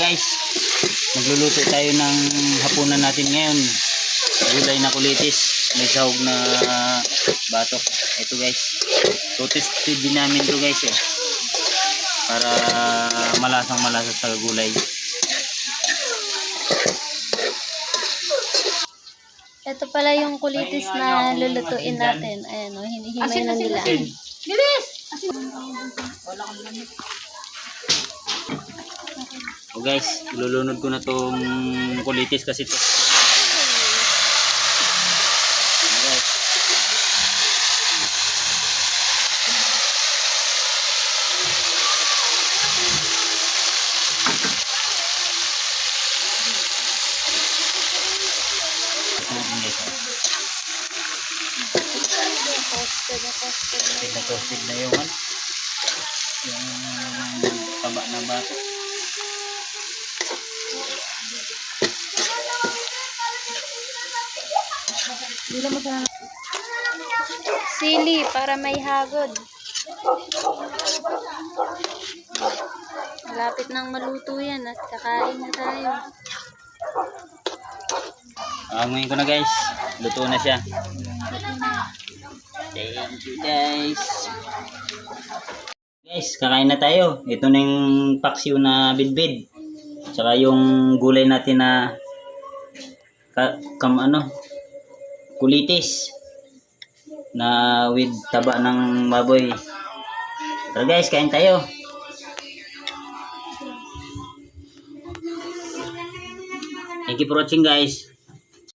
guys, magluluto tayo ng hapunan natin ngayon. Gulay na kulitis, may sahog na batok. Ito guys, tutested din namin to guys para malasang malasa sa gulay. Ito pala yung kulitis na lulutuin natin. Ayan o, hinihimay na nila. Bilis! O guys, ilulunod ko na tong kulitis kasi ito. Toasted na yung taba na bato. Sili para may hagod. Malapit nang maluto yan at kakain na tayo. Ngayon ko na guys, luto na siya. Thank you guys. Guys, kakain na tayo. Ito na yung paksiw na bidbid. Tsaka yung gulay natin na kulitis na with taba ng baboy. Tara guys, kain tayo. Thank you for watching guys.